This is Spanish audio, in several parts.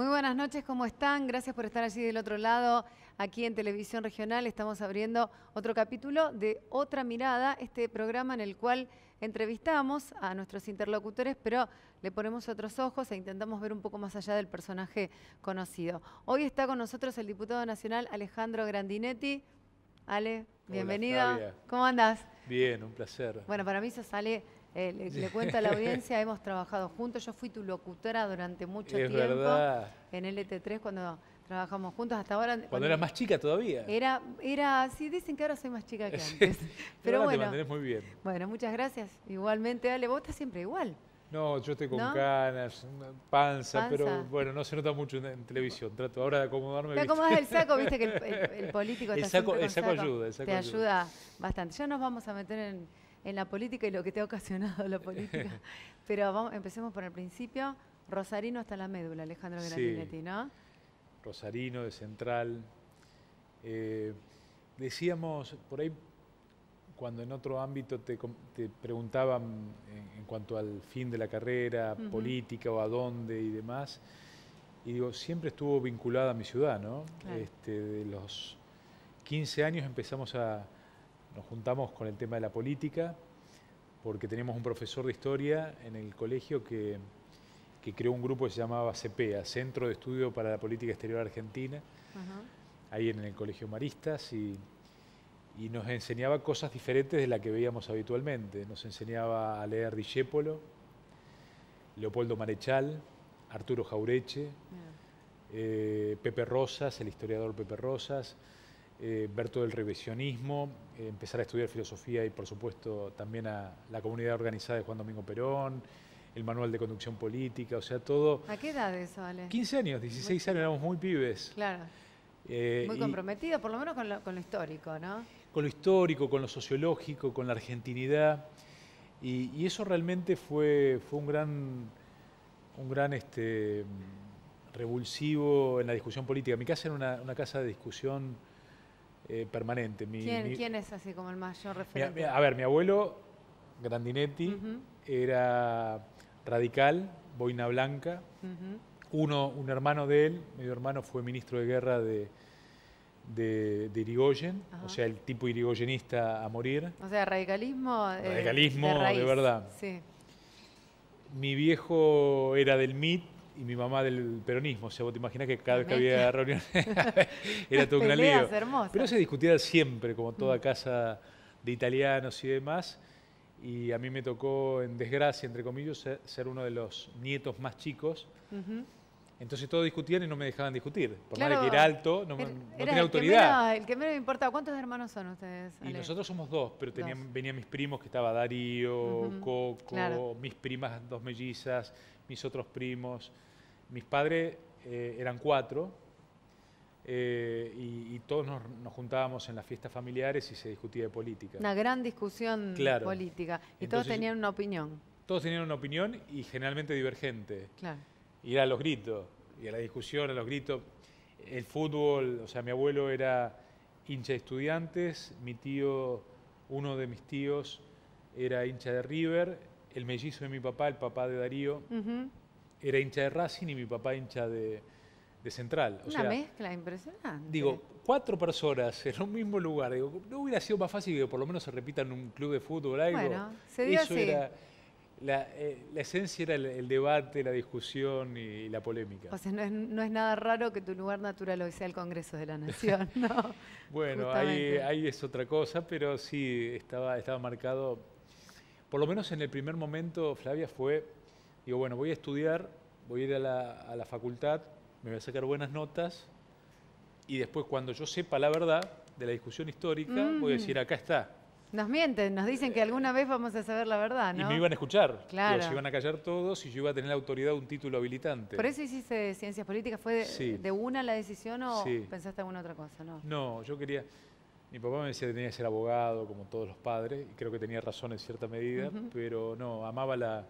Muy buenas noches, ¿cómo están? Gracias por estar allí del otro lado. Aquí en Televisión Regional estamos abriendo otro capítulo de Otra Mirada, este programa en el cual entrevistamos a nuestros interlocutores, pero le ponemos otros ojos e intentamos ver un poco más allá del personaje conocido. Hoy está con nosotros el diputado nacional Alejandro Grandinetti. Ale, bienvenido. Hola, ¿Cómo andás? bien, un placer. Bueno, para mí sos Ale, le cuento a la audiencia, hemos trabajado juntos, yo fui tu locutora durante mucho Es tiempo verdad. en LT3 cuando trabajamos juntos, hasta ahora. Cuando eras más chica todavía. Sí, dicen que ahora soy más chica que Sí, antes, pero ahora bueno. te mantenés muy bien. Bueno, muchas gracias. Igualmente, Ale, vos estás siempre igual. No, yo estoy con ¿No? canas, una panza, pero Panza. bueno, no se nota mucho en televisión. Trato ahora de acomodarme. Te ¿viste? acomodás el saco, viste que el político está siempre con el saco ayuda, el saco te ayuda. ayuda bastante. Ya nos vamos a meter en la política y lo que te ha ocasionado la política. Pero empecemos por el principio. Rosarino hasta la médula, Alejandro Grandinetti, Sí. ¿no? Rosarino, de Central. Decíamos, por ahí, cuando en otro ámbito te preguntaban en cuanto al fin de la carrera política o a dónde y demás, y digo, siempre estuvo vinculada a mi ciudad, ¿no? Claro. De los 15 años nos juntamos con el tema de la política, porque teníamos un profesor de historia en el colegio que creó un grupo que se llamaba CEPEA, Centro de Estudio para la Política Exterior Argentina, ahí en el Colegio Maristas, y nos enseñaba cosas diferentes de las que veíamos habitualmente. Nos enseñaba a leer Discépolo, Leopoldo Marechal, Arturo Jaureche, Pepe Rosas, el historiador Pepe Rosas, ver el revisionismo, empezar a estudiar filosofía y por supuesto también a la comunidad organizada de Juan Domingo Perón, el manual de conducción política, o sea, todo. ¿A qué edad eso, Ale? 15 años, 16 años, éramos muy pibes. Claro. Muy comprometido, por lo menos con lo histórico, ¿no? Con lo histórico, con lo sociológico, con la argentinidad, y eso realmente fue un gran revulsivo en la discusión política. Mi casa era una casa de discusión permanente. ¿Quién es así como el mayor referente? A ver, mi abuelo, Grandinetti, era radical, boina blanca. Un hermano de él, medio hermano, fue ministro de guerra de Irigoyen, o sea, el tipo irigoyenista a morir. O sea, radicalismo. Radicalismo de raíz. de verdad. Sí. Mi viejo era del MIT y mi mamá del peronismo. O sea, vos te imaginás que cada vez que había reuniones era todo un gran lío. Hermosas. Pero se discutía siempre, como toda casa de italianos y demás. Y a mí me tocó, en desgracia, entre comillas, ser uno de los nietos más chicos. Entonces todos discutían y no me dejaban discutir. Por más de que era alto, no tenía autoridad. El que menos me importa. ¿Cuántos hermanos son ustedes, Ale? Y nosotros somos dos, pero venían mis primos, que estaba Darío, Coco, mis primas, dos mellizas, mis otros primos. Mis padres eran 4 y todos nos juntábamos en las fiestas familiares y se discutía de política. Una gran discusión política. Y entonces, todos tenían una opinión. Todos tenían una opinión y generalmente divergente. Claro. Y era a los gritos, y a la discusión, a los gritos. El fútbol, o sea, mi abuelo era hincha de Estudiantes, uno de mis tíos era hincha de River, el mellizo de mi papá, el papá de Darío, era hincha de Racing y mi papá hincha de Central. Una mezcla impresionante. Digo, 4 personas en un mismo lugar. Digo, ¿no hubiera sido más fácil que por lo menos se repita en un club de fútbol algo? Bueno, se dio Eso así. era... La esencia era el debate, la discusión y la polémica. O sea, no es nada raro que tu lugar natural hoy sea el Congreso de la Nación, ¿no? Bueno, ahí es otra cosa, pero sí estaba marcado. Por lo menos en el primer momento, Flavia, digo, bueno, voy a estudiar, voy a ir a la facultad, me voy a sacar buenas notas y después cuando yo sepa la verdad de la discusión histórica, voy a decir, acá está. Nos mienten, nos dicen que alguna vez vamos a saber la verdad, ¿no? Y me iban a escuchar. Claro. Se iban a callar todos y yo iba a tener la autoridad de un título habilitante. ¿Por eso hiciste ciencias políticas? ¿Fue de una la decisión o pensaste alguna otra cosa? No, yo quería... Mi papá me decía que tenía que ser abogado, como todos los padres, y creo que tenía razón en cierta medida, pero no, amaba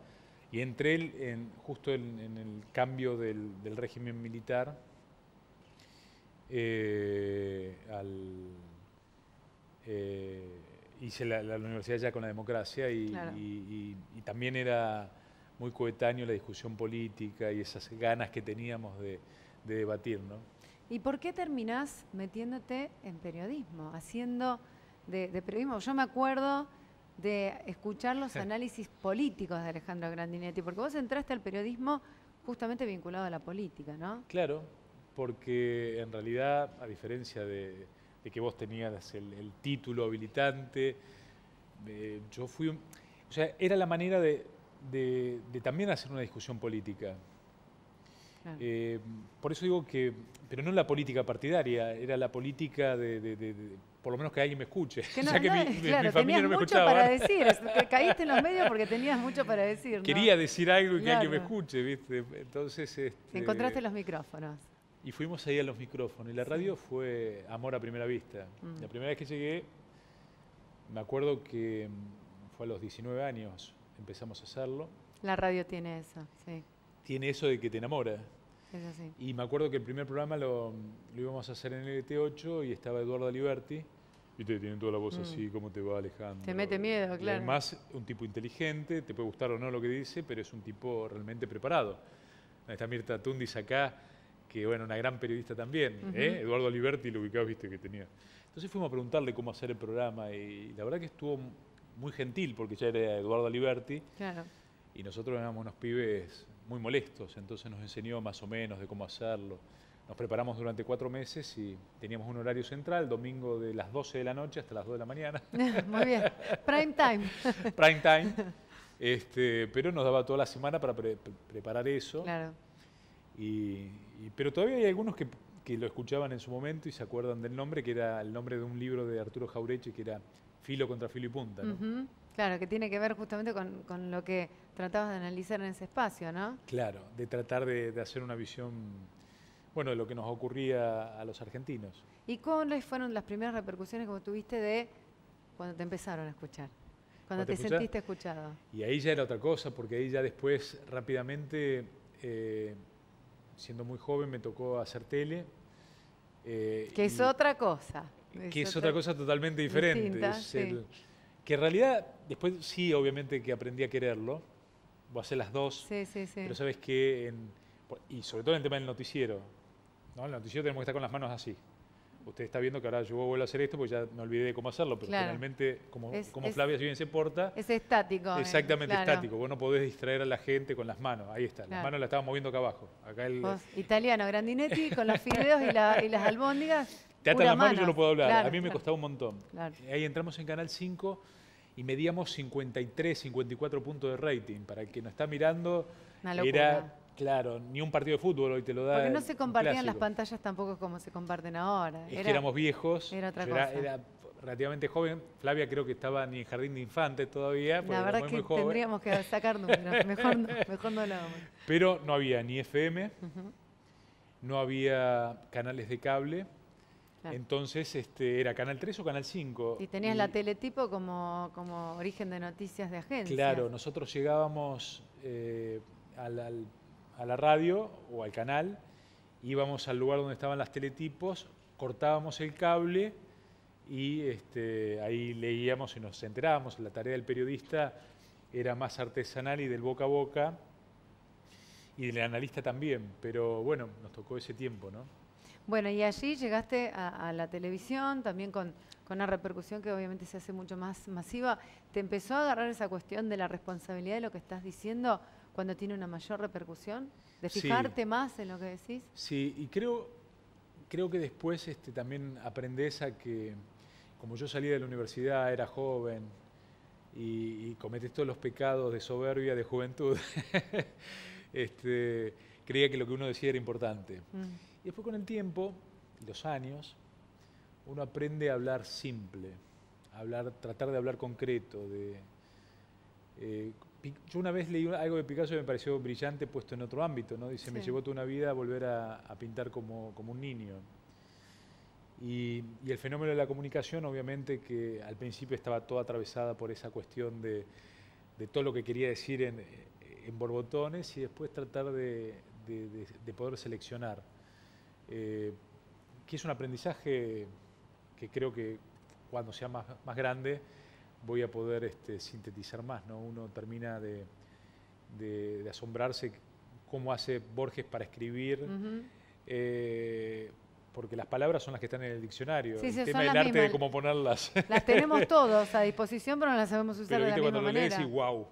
y entré justo en el cambio del régimen militar hice la universidad ya con la democracia y también era muy coetáneo a la discusión política y esas ganas que teníamos de debatir, ¿no? ¿Y por qué terminás metiéndote en periodismo, haciendo de periodismo? Yo me acuerdo de escuchar los análisis políticos de Alejandro Grandinetti, porque vos entraste al periodismo justamente vinculado a la política, ¿no? Claro, porque en realidad, a diferencia de que vos tenías el título habilitante, yo fui, o sea, era la manera de también hacer una discusión política. Claro. Por eso digo que, pero no la política partidaria, era la política por lo menos que alguien me escuche. Que no, ya que no, mi claro, familia tenías no me mucho escuchaba. para decir, que caíste en los medios porque tenías mucho para decir, ¿no? Quería decir algo y que Claro. alguien me escuche, ¿viste? Entonces, Encontraste los micrófonos. y fuimos ahí a los micrófonos. Y la radio fue amor a primera vista. La primera vez que llegué, me acuerdo que fue a los 19 años, empezamos a hacerlo. La radio tiene eso, sí, Tiene eso de que te enamora. es así. Y me acuerdo que el primer programa lo íbamos a hacer en el LT8 y estaba Eduardo Aliberti. Y te tienen toda la voz así, ¿cómo te va, Alejandro? Te mete miedo, Y claro. además, un tipo inteligente, te puede gustar o no lo que dice, pero es un tipo realmente preparado. Está Mirta Tundis acá, que bueno, una gran periodista también. Eduardo Aliberti, lo ubicabas, viste que tenía. Entonces fuimos a preguntarle cómo hacer el programa y la verdad que estuvo muy gentil, porque ya era Eduardo Aliberti. Claro. Y nosotros éramos unos pibes muy molestos, entonces nos enseñó más o menos de cómo hacerlo. Nos preparamos durante 4 meses y teníamos un horario central, domingo de las 12 de la noche hasta las 2 de la mañana. Muy bien. Prime time. Prime time. Pero nos daba toda la semana para preparar eso. Claro. Pero todavía hay algunos que lo escuchaban en su momento y se acuerdan del nombre, que era el nombre de un libro de Arturo Jaureche, que era Filo contra Filo y Punta, ¿no? Claro, que tiene que ver justamente con lo que tratabas de analizar en ese espacio, ¿no? Claro, de tratar de hacer una visión, bueno, de lo que nos ocurría a los argentinos. ¿Y cuáles fueron las primeras repercusiones que vos tuviste de cuando te empezaron a escuchar? Cuando te sentiste escuchado. Y ahí ya era otra cosa, porque ahí ya después rápidamente, siendo muy joven, me tocó hacer tele. Que es otra cosa. Que es otra cosa totalmente diferente. Distinta, sí. Que en realidad, después sí, obviamente que aprendí a quererlo. Voy a hacer las dos. Sí. Pero sabes que, y sobre todo en el tema del noticiero, ¿no? En el noticiero tenemos que estar con las manos así. Usted está viendo que ahora yo vuelvo a hacer esto porque ya me olvidé de cómo hacerlo, pero claro. Generalmente, como Flavia si bien se porta... Es estático. Exactamente, claro. estático. Vos no podés distraer a la gente con las manos. Ahí está, las manos las estaba moviendo acá abajo. Acá Italiano, Grandinetti, con los fideos y las albóndigas. Te atan las manos y yo no puedo hablar. Claro, a mí me costaba un montón. Claro. Ahí entramos en Canal 5 y medíamos 53, 54 puntos de rating. Para el que nos está mirando, era, claro, ni un partido de fútbol hoy te lo da. Porque no se compartían las pantallas tampoco como se comparten ahora. Es que éramos viejos. Era otra cosa. Era relativamente joven. Flavia creo que estaba ni en jardín de infantes todavía. La verdad es que tendríamos que sacar números. Mejor no lo hagamos. Pero no había ni FM, no había canales de cable. Claro. Entonces era Canal 3 o Canal 5. Y tenías la Teletipo como origen de noticias de agencia. Claro, nosotros llegábamos a la radio o al canal, íbamos al lugar donde estaban las teletipos, cortábamos el cable y ahí leíamos y nos enterábamos. La tarea del periodista era más artesanal y del boca a boca, y del analista también, pero bueno, nos tocó ese tiempo, ¿no? Bueno, y allí llegaste a la televisión, también con una repercusión que obviamente se hace mucho más masiva. ¿Te empezó a agarrar esa cuestión de la responsabilidad de lo que estás diciendo cuando tiene una mayor repercusión? ¿De fijarte más en lo que decís? Sí, y creo que después también aprendés a que, como yo salí de la universidad, era joven y cometés todos los pecados de soberbia de juventud, creía que lo que uno decía era importante. Y después con el tiempo y los años, uno aprende a hablar simple, tratar de hablar concreto. Yo una vez leí algo de Picasso que me pareció brillante puesto en otro ámbito, ¿no? Dice, me llevó toda una vida a volver a pintar como un niño. Y el fenómeno de la comunicación, obviamente, que al principio estaba toda atravesada por esa cuestión de todo lo que quería decir en borbotones y después tratar de poder seleccionar. Que es un aprendizaje que creo que cuando sea más grande voy a poder sintetizar más, ¿no? Uno termina de de asombrarse cómo hace Borges para escribir, porque las palabras son las que están en el diccionario. Sí, el tema del arte de cómo ponerlas. Las tenemos todos a disposición, pero no las sabemos usar pero, de la misma cuando manera. Lo lees y wow,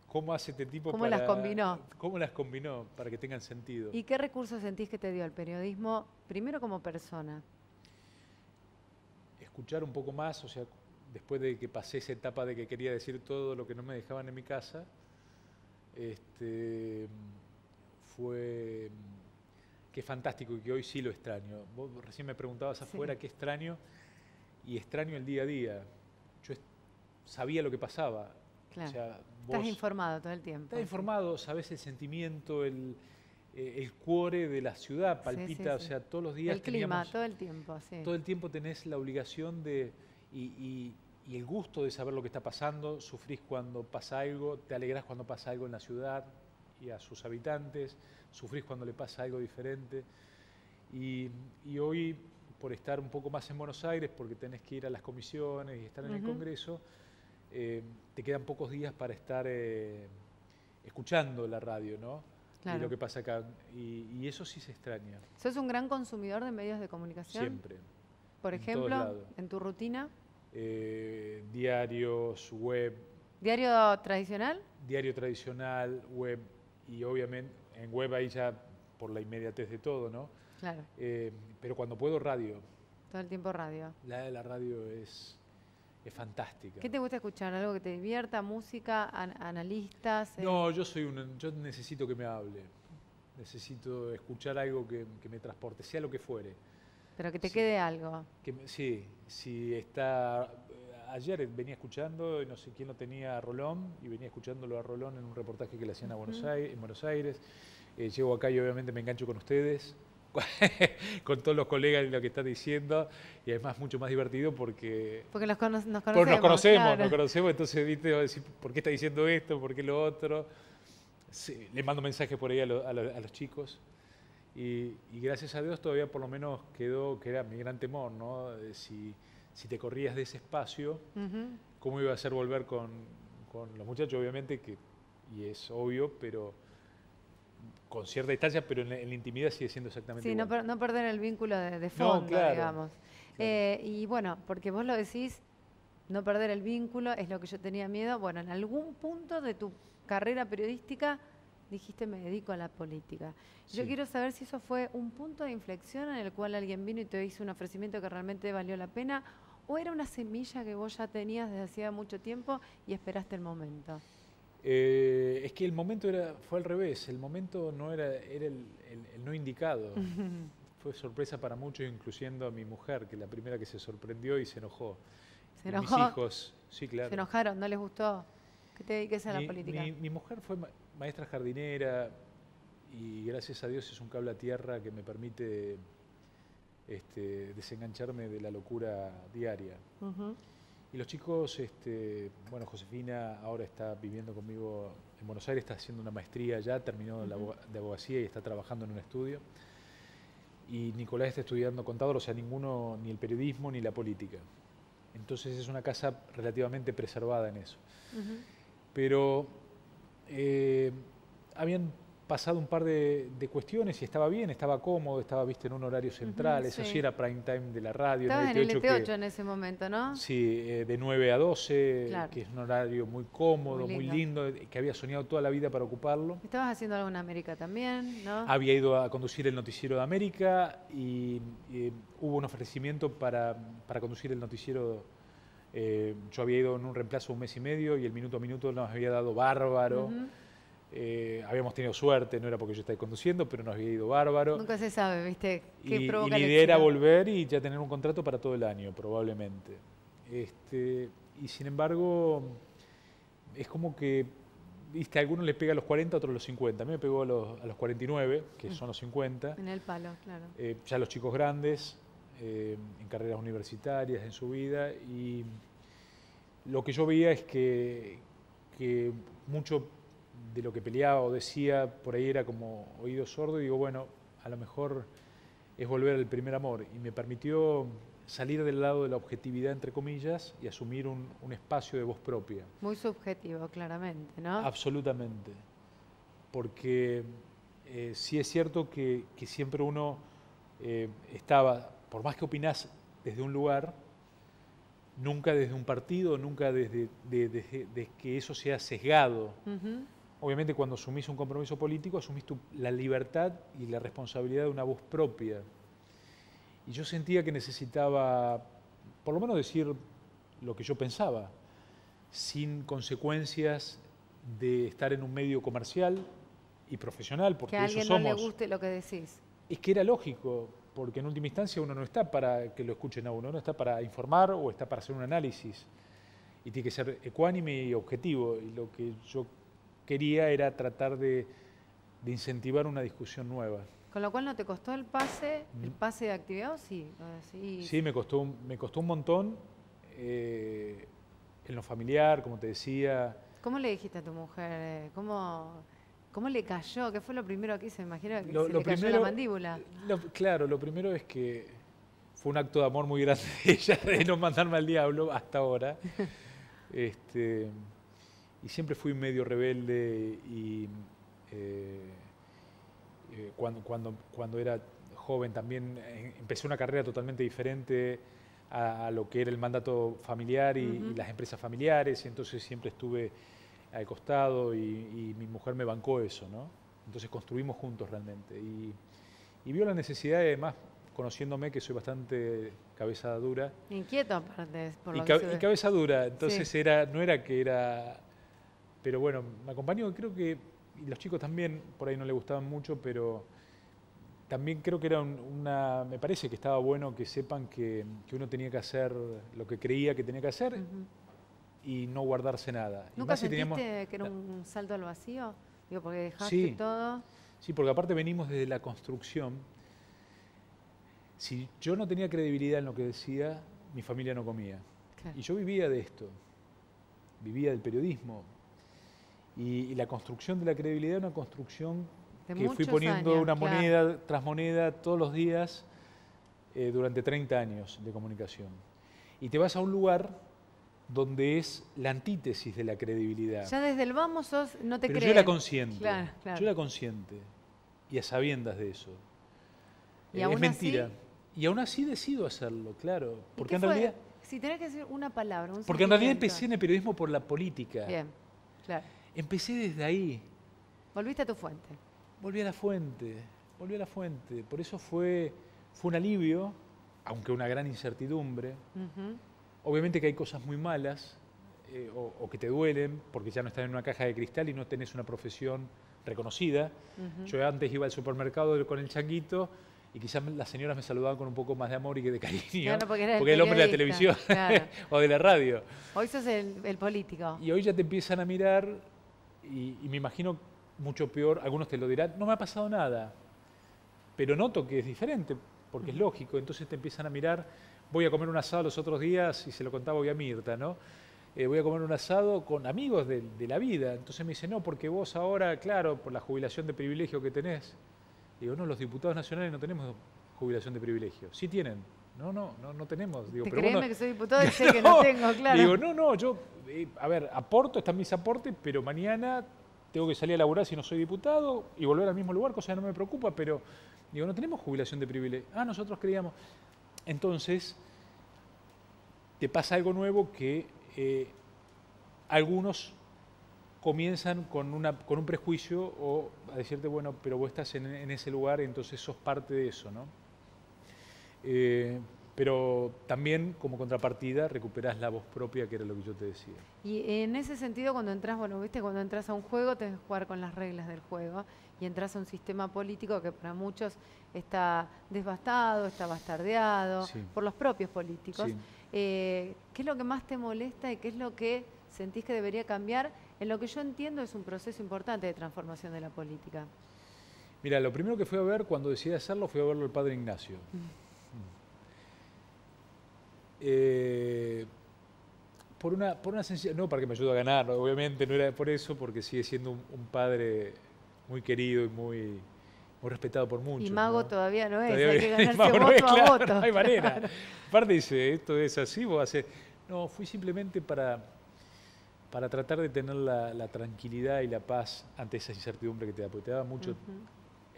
¿cómo hace este tipo ¿Cómo las combinó? ¿Cómo las combinó para que tengan sentido? ¿Y qué recursos sentís que te dio el periodismo, primero como persona? Escuchar un poco más, o sea, después de que pasé esa etapa de que quería decir todo lo que no me dejaban en mi casa, fue que es fantástico y que hoy sí lo extraño. Vos recién me preguntabas afuera qué extraño, y extraño el día a día. Yo sabía lo que pasaba. Claro. O sea, estás informado todo el tiempo. Estás informado, sabés el sentimiento, el cuore de la ciudad, palpita, o sea, todos los días el clima, todo el tiempo, sí. Todo el tiempo tenés la obligación de, y el gusto de saber lo que está pasando, sufrís cuando pasa algo, te alegrás cuando pasa algo en la ciudad y a sus habitantes, sufrís cuando le pasa algo diferente. Y hoy, por estar un poco más en Buenos Aires, porque tenés que ir a las comisiones y estar en el Congreso, te quedan pocos días para estar escuchando la radio, ¿no? Claro. Y lo que pasa acá. Y eso sí se extraña. ¿Sos un gran consumidor de medios de comunicación? Siempre. Por ejemplo, en tu rutina. Diarios, web. ¿Diario tradicional? Diario tradicional, web, y obviamente en web ahí ya por la inmediatez de todo, ¿no? Claro. Pero cuando puedo, radio. Todo el tiempo radio. La radio es fantástica. ¿Qué te gusta escuchar? ¿Algo que te divierta? ¿Música? ¿Analistas? No, yo necesito que me hable. Necesito escuchar algo que me transporte, sea lo que fuere. Pero que te quede algo. Sí, está... Ayer venía escuchando, no sé quién lo tenía, a Rolón, y venía escuchándolo a Rolón en un reportaje que le hacían a en Buenos Aires. Llego acá y obviamente me engancho con ustedes, con todos los colegas y lo que están diciendo, y además mucho más divertido porque nos conocemos. Porque nos claro. conocemos, entonces, ¿viste? ¿Por qué está diciendo esto? ¿Por qué lo otro? Sí, le mando mensajes por ahí a los chicos. Y gracias a Dios todavía por lo menos quedó, que era mi gran temor, ¿no? Si te corrías de ese espacio, ¿cómo iba a ser volver con los muchachos? Obviamente, y es obvio, pero con cierta distancia, pero en la intimidad sigue siendo exactamente igual. Sí, no perder el vínculo de fondo, no, claro, digamos. Claro. Y bueno, porque vos lo decís, no perder el vínculo es lo que yo tenía miedo. Bueno, en algún punto de tu carrera periodística dijiste, me dedico a la política. Yo quiero saber si eso fue un punto de inflexión en el cual alguien vino y te hizo un ofrecimiento que realmente valió la pena, o era una semilla que vos ya tenías desde hacía mucho tiempo y esperaste el momento. Es que el momento fue al revés, el momento no era el no indicado. Fue sorpresa para muchos, incluyendo a mi mujer, que es la primera que se sorprendió y se enojó. ¿Se enojó? Mis hijos, sí, claro. ¿Se enojaron? ¿No les gustó que te dediques a la política? Mi mujer fue maestra jardinera y gracias a Dios es un cable a tierra que me permite desengancharme de la locura diaria. Y los chicos, bueno, Josefina ahora está viviendo conmigo en Buenos Aires, está haciendo una maestría ya, terminó de abogacía y está trabajando en un estudio. Y Nicolás está estudiando contador, o sea, ninguno, ni el periodismo ni la política. Entonces es una casa relativamente preservada en eso. Pero habían pasado un par de cuestiones y estaba bien, estaba cómodo, estaba en un horario central, eso sí era prime time de la radio. Estabas en el LT8 en ese momento, ¿no? Sí, de 9 a 12, claro. Que es un horario muy cómodo, muy lindo, que había soñado toda la vida para ocuparlo. Estabas haciendo algo en América también, ¿no? Había ido a conducir el noticiero de América y hubo un ofrecimiento para conducir el noticiero. Yo había ido en un reemplazo 1 mes y medio y el minuto a minuto nos había dado bárbaro. Habíamos tenido suerte, no era porque yo estaba conduciendo, pero nos había ido bárbaro. Nunca se sabe, ¿viste? Y la idea era volver y ya tener un contrato para todo el año, probablemente. Y sin embargo, es como que, ¿viste? A algunos les pega a los 40, a otros a los 50. A mí me pegó a los 49, que son los 50. En el palo, claro. Ya los chicos grandes, en carreras universitarias, en su vida. Y lo que yo veía es que mucho de lo que peleaba o decía por ahí era como oído sordo, y digo, bueno, a lo mejor es volver al primer amor, y me permitió salir del lado de la objetividad, entre comillas, y asumir un espacio de voz propia. Muy subjetivo, claramente, ¿no? Absolutamente. porque sí es cierto que siempre uno estaba, por más que opinás desde un lugar, nunca desde un partido, nunca desde que eso sea sesgado. Obviamente cuando asumís un compromiso político, asumís la libertad y la responsabilidad de una voz propia. Y yo sentía que necesitaba, por lo menos decir lo que yo pensaba, sin consecuencias de estar en un medio comercial y profesional, porque eso somos. Que a alguien no le guste lo que decís. Es que era lógico, porque en última instancia uno no está para que lo escuchen a uno, no está para informar o está para hacer un análisis. Y tiene que ser ecuánime y objetivo. Y lo que yo quería era tratar de incentivar una discusión nueva. Con lo cual no te costó el pase de actividad, ¿o sí? Sí, me costó un montón en lo familiar, como te decía. ¿Cómo le dijiste a tu mujer? ¿Cómo le cayó? ¿Qué fue lo primero que hizo? Me imagino que se le cayó la mandíbula. Claro, lo primero es que fue un acto de amor muy grande de ella, de no mandarme al diablo hasta ahora. Y siempre fui medio rebelde y cuando era joven también empecé una carrera totalmente diferente a lo que era el mandato familiar y las empresas familiares, y entonces siempre estuve al costado y mi mujer me bancó eso, ¿no? Entonces construimos juntos realmente y vio la necesidad, además, conociéndome, que soy bastante cabeza dura. Inquieto aparte, por lo y que se ve. Y cabeza dura, entonces sí. no era que era... Pero bueno, me acompañó, creo que y los chicos también por ahí no le gustaban mucho, pero también creo que era me parece que estaba bueno que sepan que uno tenía que hacer lo que creía que tenía que hacer y no guardarse nada. ¿Nunca sentiste que era un salto al vacío? Digo, porque dejaste todo. Sí, porque aparte venimos desde la construcción. Si yo no tenía credibilidad en lo que decía, mi familia no comía. Claro. Y yo vivía de esto, vivía del periodismo. Y la construcción de la credibilidad es una construcción que fui poniendo años, una moneda tras moneda todos los días durante 30 años de comunicación. Y te vas a un lugar donde es la antítesis de la credibilidad. Ya desde el vamos no te crees. Pero yo era consciente, claro. Yo era consciente y a sabiendas de eso. ¿Y es mentira. Y aún así decido hacerlo, claro. Porque en realidad... Si tenés que decir una palabra, porque en realidad empecé en el periodismo por la política. Bien, claro. Empecé desde ahí. ¿Volviste a tu fuente? Volví a la fuente. Por eso fue un alivio, aunque una gran incertidumbre. Obviamente que hay cosas muy malas o que te duelen, porque ya no estás en una caja de cristal y no tenés una profesión reconocida. Yo antes iba al supermercado con el changuito y quizás las señoras me saludaban con un poco más de amor y de cariño, claro, porque era el hombre de la televisión claro. o de la radio. Hoy sos el político. Y hoy ya te empiezan a mirar y me imagino mucho peor, algunos te lo dirán, no me ha pasado nada, pero noto que es diferente, porque es lógico, entonces te empiezan a mirar. Voy a comer un asado los otros días, y se lo contaba hoy a Mirta, ¿no? Voy a comer un asado con amigos de la vida, entonces me dice, no, porque vos ahora, claro, por la jubilación de privilegio que tenés. Digo, no, los diputados nacionales no tenemos jubilación de privilegio. Sí tienen. No tenemos. Digo, pero créeme que soy diputado y sé que no tengo, claro. Digo, no, yo, a ver, aporto, están mis aportes, pero mañana tengo que salir a laburar si no soy diputado y volver al mismo lugar, cosa que no me preocupa, pero digo, no tenemos jubilación de privilegio. Ah, nosotros creíamos. Entonces, te pasa algo nuevo que algunos comienzan con un prejuicio o a decirte, bueno, pero vos estás en ese lugar, entonces sos parte de eso, ¿no? Pero también, como contrapartida, recuperás la voz propia, que era lo que yo te decía. Y en ese sentido, cuando entras, bueno, viste, cuando entras a un juego, tenés que jugar con las reglas del juego y entras a un sistema político que para muchos está devastado, está bastardeado por los propios políticos. Sí. ¿Qué es lo que más te molesta y qué es lo que sentís que debería cambiar? En lo que yo entiendo es un proceso importante de transformación de la política. Mira, lo primero que fui a ver cuando decidí hacerlo fue a verlo el padre Ignacio. Por una sencilla, no para que me ayude a ganar, obviamente no era por eso, porque sigue siendo un padre muy querido y muy respetado por muchos. Y mago, ¿no? Todavía no es, todavía hay que ganarse voto no es, claro, a voto. No hay manera. Aparte dice, esto es así, vos haces... No, fui simplemente para para tratar de tener la tranquilidad y la paz ante esa incertidumbre que te da, porque te da mucho.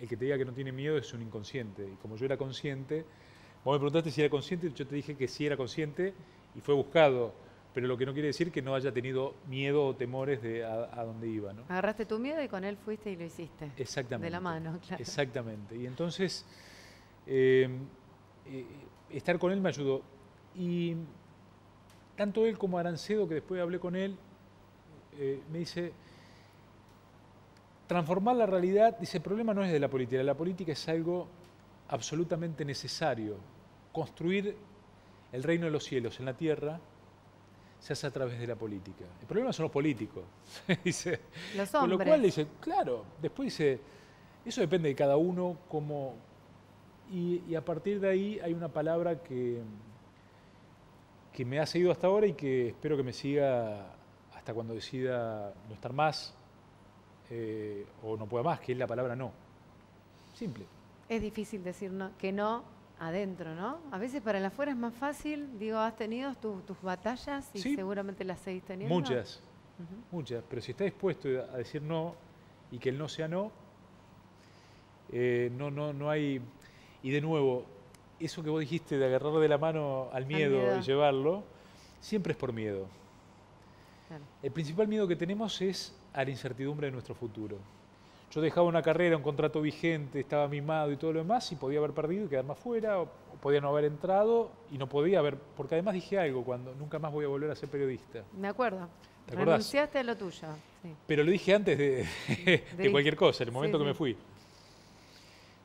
El que te diga que no tiene miedo es un inconsciente, y como yo era consciente, vos me preguntaste si era consciente, yo te dije que sí era consciente y fue buscado, pero lo que no quiere decir que no haya tenido miedo o temores de a dónde iba, ¿no? Agarraste tu miedo y con él fuiste y lo hiciste. Exactamente. De la mano, claro. Exactamente. Y entonces, estar con él me ayudó. Y tanto él como Arancedo, que después hablé con él, me dice, transformar la realidad, dice, el problema no es de la política es algo absolutamente necesario. Construir el reino de los cielos en la tierra se hace a través de la política. El problema son los políticos. Dice, los hombres. Con lo cual dice, claro, después dice, eso depende de cada uno, cómo... Y a partir de ahí hay una palabra que me ha seguido hasta ahora y que espero que me siga hasta cuando decida no estar más o no pueda más, que es la palabra no. Simple. Es difícil decir que no adentro, ¿no? A veces para el afuera es más fácil, digo, has tenido tus batallas y sí, seguramente las seguís teniendo. Muchas, pero si estás dispuesto a decir no y que el no sea no, no hay... Y de nuevo, eso que vos dijiste de agarrar de la mano al miedo y llevarlo, siempre es por miedo. Claro. El principal miedo que tenemos es a la incertidumbre de nuestro futuro. Yo dejaba una carrera, un contrato vigente, estaba mimado y todo lo demás, y podía haber perdido y quedarme afuera, o podía no haber entrado y no podía haber, porque además dije algo, cuando nunca más voy a volver a ser periodista. Me acuerdo. ¿Te acordás? Renunciaste a lo tuyo. Sí. Pero lo dije antes de cualquier cosa, en el momento que me fui.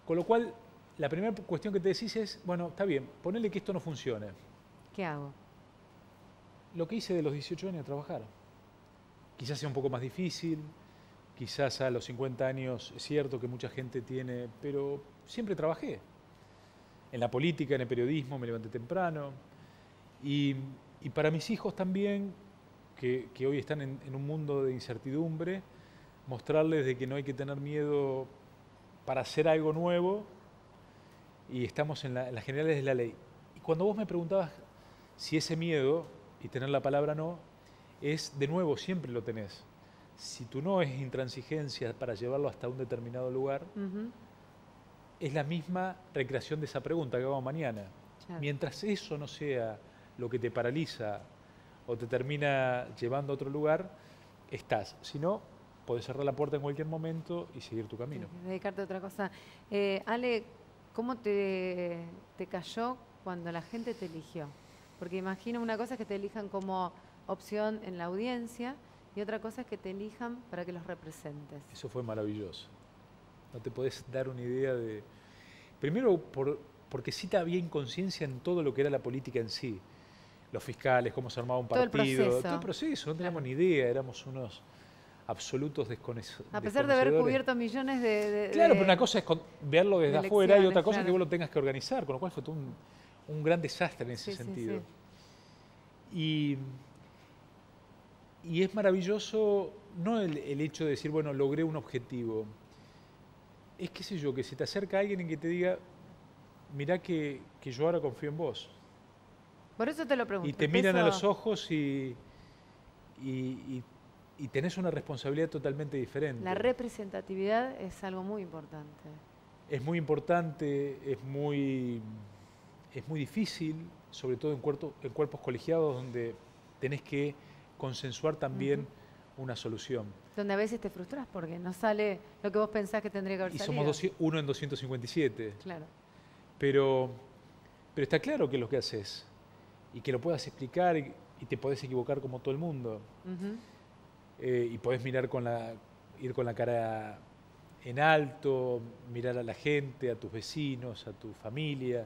Con lo cual, la primera cuestión que te decís es, bueno, está bien, ponele que esto no funcione. ¿Qué hago? Lo que hice de los 18 años, trabajar. Quizás sea un poco más difícil, quizás a los 50 años es cierto que mucha gente tiene, pero siempre trabajé. En la política, en el periodismo, me levanté temprano. Y para mis hijos también, que hoy están en un mundo de incertidumbre, mostrarles de que no hay que tener miedo para hacer algo nuevo, y estamos en las generales de la ley. Y cuando vos me preguntabas si ese miedo, y tener la palabra no, es, de nuevo, siempre lo tenés. Si tu no es intransigencia para llevarlo hasta un determinado lugar, es la misma recreación de esa pregunta que hagamos mañana. Claro. Mientras eso no sea lo que te paraliza o te termina llevando a otro lugar, estás. Si no, podés cerrar la puerta en cualquier momento y seguir tu camino. Sí, dedicarte a otra cosa. Ale, ¿cómo te cayó cuando la gente te eligió? Porque imagino una cosa es que te elijan como opción en la audiencia y otra cosa es que te elijan para que los representes. Eso fue maravilloso. No te podés dar una idea de... Primero, porque sí había inconsciencia en todo lo que era la política en sí. Los fiscales, cómo se armaba un partido, todo el proceso. No teníamos ni idea, éramos unos absolutos desconocidos. A pesar de haber cubierto millones de Claro, pero una cosa es verlo desde afuera y otra cosa es que vos lo tengas que organizar, con lo cual fue todo un gran desastre en ese sentido. Sí. Y es maravilloso, no el hecho de decir, bueno, logré un objetivo. Es, qué sé yo, que se te acerca alguien y que te diga, mirá que yo ahora confío en vos. Por eso te lo pregunto. Y te miran a los ojos y tenés una responsabilidad totalmente diferente. La representatividad es algo muy importante. Es muy importante, es muy difícil, sobre todo en cuerpos colegiados donde tenés que consensuar también una solución. Donde a veces te frustras porque no sale lo que vos pensás que tendría que haber salido. Y somos uno en 257. Claro. Pero está claro que es lo que haces y que lo puedas explicar y te podés equivocar como todo el mundo. Y podés mirar ir con la cara en alto, mirar a la gente, a tus vecinos, a tu familia.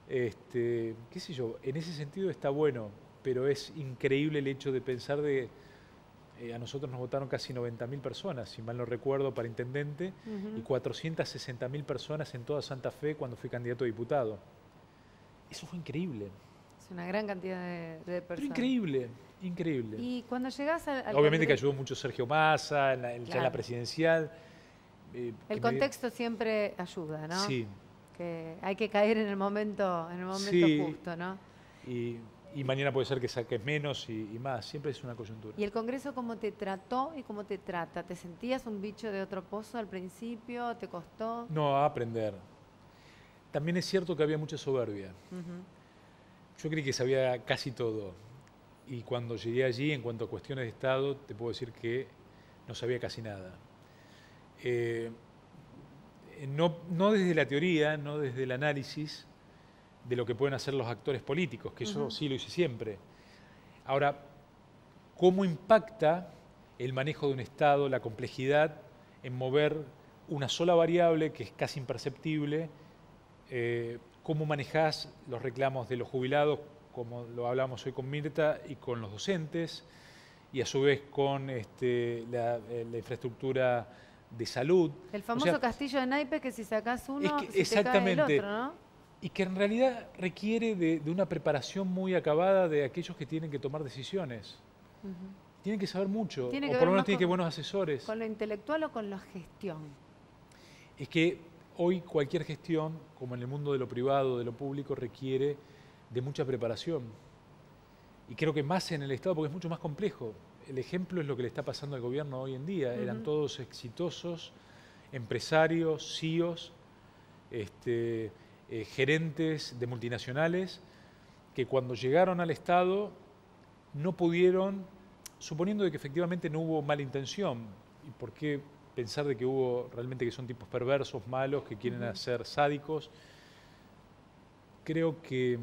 Qué sé yo, en ese sentido está bueno, pero es increíble el hecho de pensar a nosotros nos votaron casi 90.000 personas, si mal no recuerdo, para intendente, y 460.000 personas en toda Santa Fe cuando fui candidato a diputado. Eso fue increíble. Es una gran cantidad de personas. Pero increíble, increíble. Y cuando llegás al obviamente que ayudó mucho Sergio Massa, ya en la presidencial. El contexto siempre ayuda, ¿no? Sí. Que hay que caer en el momento sí. justo, ¿no? y mañana puede ser que saques menos y más. Siempre es una coyuntura. ¿Y el Congreso cómo te trató y cómo te trata? ¿Te sentías un bicho de otro pozo al principio? ¿Te costó? No, a aprender. También es cierto que había mucha soberbia. Yo creí que sabía casi todo. Y cuando llegué allí, en cuanto a cuestiones de Estado, te puedo decir que no sabía casi nada. No desde la teoría, no desde el análisis de lo que pueden hacer los actores políticos, que eso sí lo hice siempre. Ahora, ¿cómo impacta el manejo de un Estado, la complejidad en mover una sola variable que es casi imperceptible? ¿Cómo manejás los reclamos de los jubilados, como lo hablábamos hoy con Mirta, y con los docentes, y a su vez con la infraestructura de salud? El famoso castillo de naipes que si sacás uno, se exactamente, te cae el otro, ¿no? Y que en realidad requiere de una preparación muy acabada de aquellos que tienen que tomar decisiones. Tienen que saber mucho, o por lo menos tienen que buenos asesores. ¿Con lo intelectual o con la gestión? Es que hoy cualquier gestión, como en el mundo de lo privado, de lo público, requiere de mucha preparación. Y creo que más en el Estado, porque es mucho más complejo. El ejemplo es lo que le está pasando al gobierno hoy en día. Eran todos exitosos, empresarios, CEOs, gerentes de multinacionales, que cuando llegaron al Estado no pudieron, suponiendo de que efectivamente no hubo mala intención, y por qué pensar de que hubo realmente que son tipos perversos, malos, que quieren ser sádicos, creo que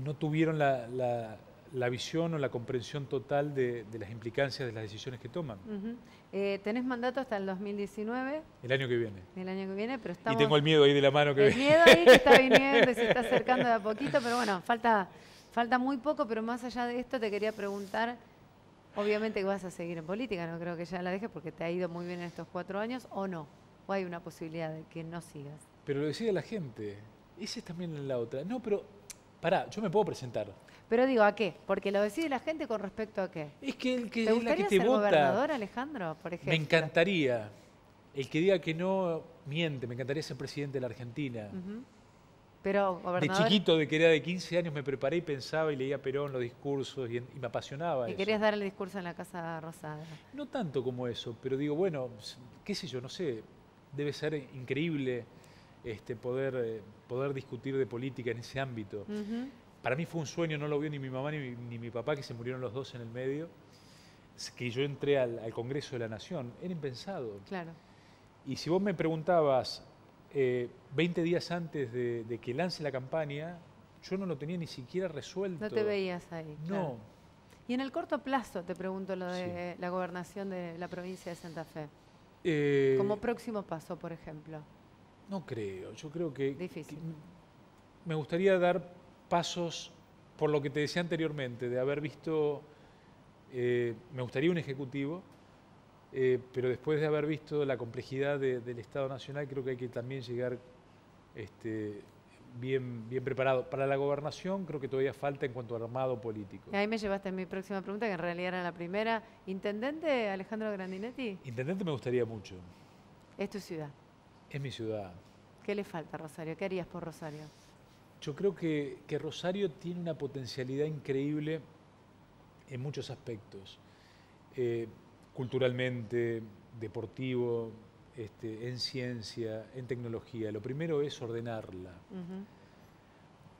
no tuvieron la visión o la comprensión total de las implicancias de las decisiones que toman. ¿Tenés mandato hasta el 2019? El año que viene. El año que viene, pero estamos... Y tengo el miedo ahí de la mano que El miedo ahí que está viniendo y se está acercando de a poquito, pero bueno, falta muy poco, pero más allá de esto te quería preguntar, obviamente que vas a seguir en política, no creo que ya la dejes porque te ha ido muy bien en estos 4 años, ¿o no? ¿O hay una posibilidad de que no sigas? Pero lo decide la gente. Esa es también la otra. No, pero pará, yo me puedo presentar. Pero digo, ¿a qué? Porque lo decide la gente con respecto a qué. Es que el que ¿Te gustaría te ser vota, gobernador, Alejandro, por ejemplo? me encantaría. El que diga que no, miente. Me encantaría ser presidente de la Argentina. Pero, gobernador... De chiquito, de que era de 15 años, me preparé y pensaba y leía Perón, los discursos, y me apasionaba Y eso. querías dar el discurso en la Casa Rosada. No tanto como eso, pero digo, bueno, qué sé yo, no sé, debe ser increíble poder discutir de política en ese ámbito. Para mí fue un sueño, no lo vio ni mi mamá ni mi papá, que se murieron los dos en el medio, que yo entré al Congreso de la Nación. Era impensado. Claro. Y si vos me preguntabas 20 días antes de que lance la campaña, yo no lo tenía ni siquiera resuelto. No te veías ahí. No. Claro. Y en el corto plazo, te pregunto lo de la gobernación de la provincia de Santa Fe. Como próximo paso, por ejemplo. No creo. Yo creo que... Difícil. Me gustaría dar pasos, por lo que te decía anteriormente, de haber visto... me gustaría un ejecutivo, pero después de haber visto la complejidad del Estado Nacional, creo que hay que también llegar bien preparado. Para la gobernación creo que todavía falta en cuanto al armado político. Y ahí me llevaste a mi próxima pregunta, que en realidad era la primera. ¿Intendente Alejandro Grandinetti? Intendente me gustaría mucho. Es tu ciudad. Es mi ciudad. ¿Qué le falta a Rosario? ¿Qué harías por Rosario? Yo creo que Rosario tiene una potencialidad increíble en muchos aspectos. Culturalmente, deportivo, en ciencia, en tecnología. Lo primero es ordenarla.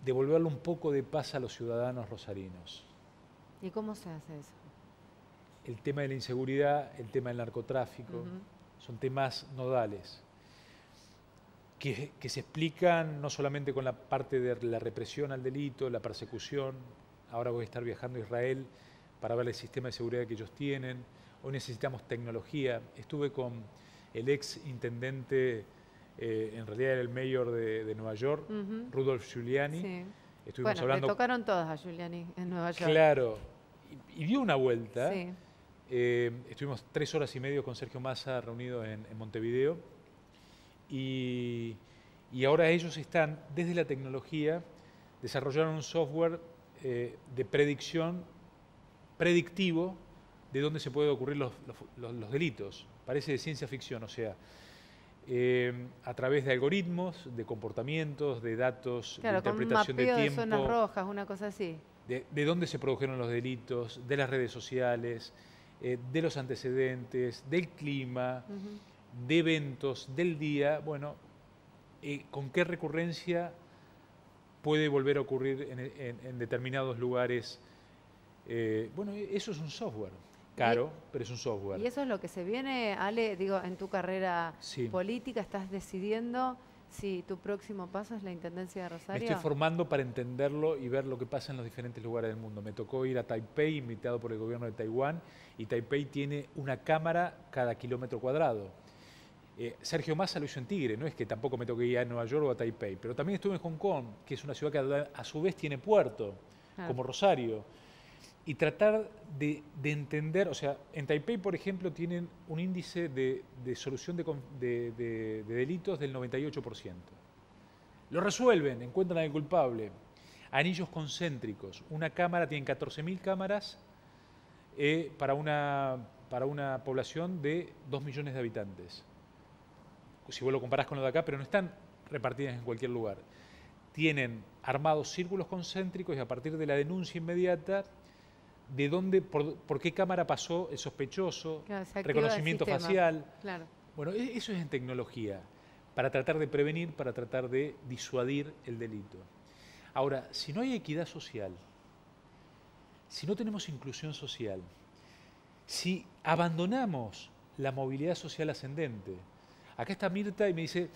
Devolverle un poco de paz a los ciudadanos rosarinos. ¿Y cómo se hace eso? El tema de la inseguridad, el tema del narcotráfico, son temas nodales. Que se explican no solamente con la parte de la represión al delito, la persecución. Ahora voy a estar viajando a Israel para ver el sistema de seguridad que ellos tienen. Hoy necesitamos tecnología. Estuve con el ex intendente, en realidad era el mayor de Nueva York, Rudolph Giuliani. Sí. Estuvimos bueno, hablando... le tocaron todas a Giuliani en Nueva York. Claro. Y dio una vuelta. Sí. Estuvimos 3 horas y media con Sergio Massa reunidos en Montevideo. Y ahora ellos están, desde la tecnología, desarrollaron un software de predictivo de dónde se pueden ocurrir los delitos. Parece de ciencia ficción, o sea, a través de algoritmos, de comportamientos, de datos, claro, de interpretación con un mapeo de tiempo. De zonas rojas, una cosa así. De dónde se produjeron los delitos, de las redes sociales, de los antecedentes, del clima, de eventos, del día. Bueno, con qué recurrencia puede volver a ocurrir en determinados lugares. Bueno, eso es un software. Caro, pero es un software. ¿Y eso es lo que se viene, Ale? Digo, en tu carrera Sí. política, ¿estás decidiendo si tu próximo paso es la Intendencia de Rosario? Me estoy formando para entenderlo y ver lo que pasa en los diferentes lugares del mundo. Me tocó ir a Taipei, invitado por el gobierno de Taiwán, y Taipei tiene una cámara cada kilómetro cuadrado. Sergio Massa lo hizo en Tigre, no es que tampoco me toque ir a Nueva York o a Taipei, pero también estuve en Hong Kong, que es una ciudad que a su vez tiene puerto, como Rosario. Y tratar de entender, o sea, en Taipei, por ejemplo, tienen un índice de solución de delitos del 98%. Lo resuelven, encuentran al culpable. Anillos concéntricos. Una cámara, tienen 14.000 cámaras para una población de 2 millones de habitantes. Si vos lo comparás con lo de acá, pero no están repartidas en cualquier lugar. Tienen armados círculos concéntricos y a partir de la denuncia inmediata, de dónde, por qué cámara pasó el sospechoso, claro, reconocimiento facial. Claro. Bueno, eso es en tecnología, para tratar de prevenir, para tratar de disuadir el delito. Ahora, si no hay equidad social, si no tenemos inclusión social, si abandonamos la movilidad social ascendente, acá está Mirta y me dice,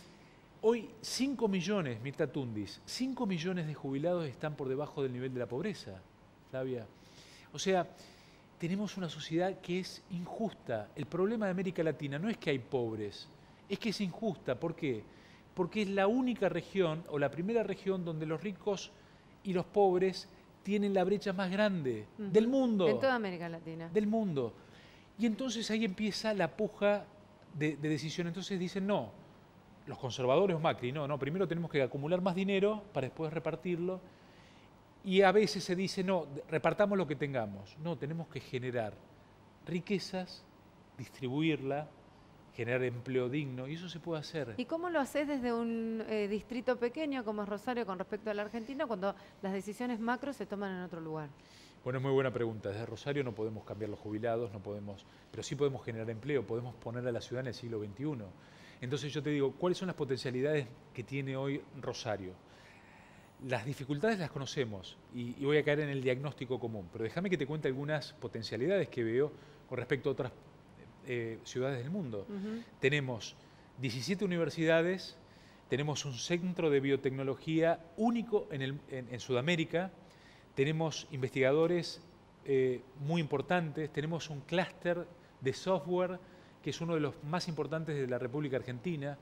hoy 5 millones, Mirta Tundis, 5 millones de jubilados están por debajo del nivel de la pobreza, Flavia. O sea, tenemos una sociedad que es injusta. El problema de América Latina no es que hay pobres, es que es injusta. ¿Por qué? Porque es la única región, o la primera región, donde los ricos y los pobres tienen la brecha más grande del mundo. En toda América Latina. Del mundo. Y entonces ahí empieza la puja de decisión. Entonces dicen, no, los conservadores o Macri, no, primero tenemos que acumular más dinero para después repartirlo. Y a veces se dice, no, repartamos lo que tengamos. No, tenemos que generar riquezas, distribuirla, generar empleo digno, y eso se puede hacer. ¿Y cómo lo haces desde un distrito pequeño como es Rosario con respecto a la Argentina cuando las decisiones macro se toman en otro lugar? Bueno, es muy buena pregunta. Desde Rosario no podemos cambiar los jubilados, no podemos, pero sí podemos generar empleo, podemos poner a la ciudad en el siglo XXI. Entonces yo te digo, ¿cuáles son las potencialidades que tiene hoy Rosario? Las dificultades las conocemos y voy a caer en el diagnóstico común, pero déjame que te cuente algunas potencialidades que veo con respecto a otras ciudades del mundo. Tenemos 17 universidades, tenemos un centro de biotecnología único en Sudamérica, tenemos investigadores muy importantes, tenemos un clúster de software que es uno de los más importantes de la República Argentina.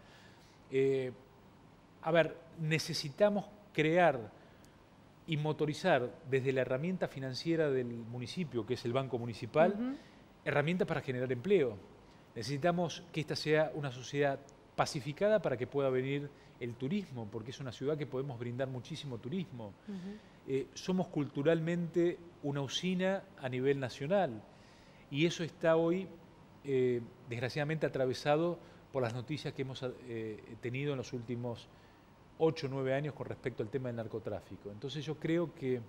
A ver, necesitamos crear y motorizar desde la herramienta financiera del municipio, que es el Banco Municipal, herramientas para generar empleo. Necesitamos que esta sea una sociedad pacificada para que pueda venir el turismo, porque es una ciudad que podemos brindar muchísimo turismo. Somos culturalmente una usina a nivel nacional y eso está hoy, desgraciadamente, atravesado por las noticias que hemos tenido en los últimos 8 o 9 años con respecto al tema del narcotráfico. Entonces yo creo que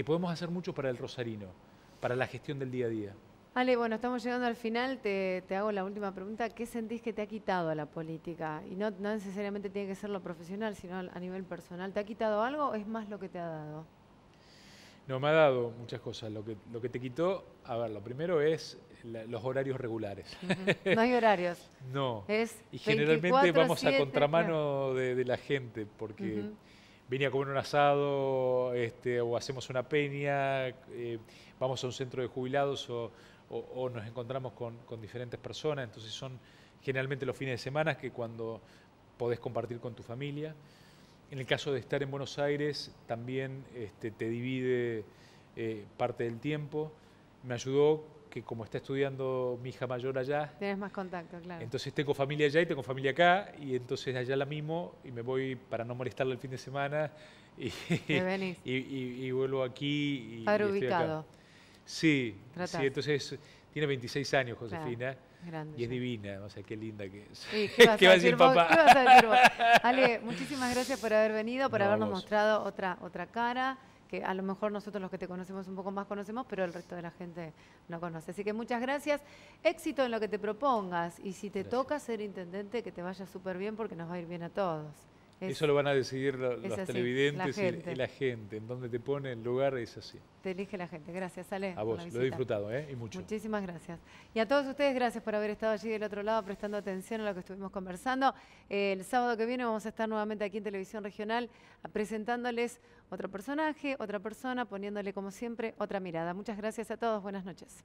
podemos hacer mucho para el rosarino, para la gestión del día a día. Ale, bueno, estamos llegando al final, te hago la última pregunta. ¿Qué sentís que te ha quitado a la política? Y no necesariamente tiene que ser lo profesional, sino a nivel personal. ¿Te ha quitado algo o es más lo que te ha dado? No, me ha dado muchas cosas. Lo que te quitó, a ver, lo primero es los horarios regulares. No hay horarios. No. Es y generalmente vamos a contramano claro. de la gente, porque venía a comer un asado o hacemos una peña, vamos a un centro de jubilados o nos encontramos con diferentes personas. Entonces son generalmente los fines de semana que cuando podés compartir con tu familia. En el caso de estar en Buenos Aires, también te divide parte del tiempo. Me ayudó que como está estudiando mi hija mayor allá... Tienes más contacto, claro. Entonces tengo familia allá y tengo familia acá, y entonces allá la mimo y me voy para no molestarla el fin de semana y vuelvo aquí. Padre ubicado. Sí, entonces Tiene 26 años, Josefina, grande y es ya. divina. O sea, qué linda que es. Sí, ¿qué vas ¿Qué a va a decir decir vos? papá? ¿Qué vas a decir vos? Ale, muchísimas gracias por haber venido, por No, habernos vos. mostrado otra cara, que a lo mejor nosotros los que te conocemos un poco más conocemos, pero el resto de la gente no conoce. Así que muchas gracias. Éxito en lo que te propongas. Y si te Gracias. toca ser intendente, que te vaya súper bien porque nos va a ir bien a todos. Eso lo van a decidir es los así, televidentes la gente. y la gente. En donde te pone el lugar es así. Te elige la gente. Gracias, Ale. A por vos, la lo he visita. disfrutado, y mucho. Muchísimas gracias. Y a todos ustedes, gracias por haber estado allí del otro lado prestando atención a lo que estuvimos conversando. El sábado que viene vamos a estar nuevamente aquí en Televisión Regional presentándoles otro personaje, otra persona, poniéndole como siempre otra mirada. Muchas gracias a todos. Buenas noches.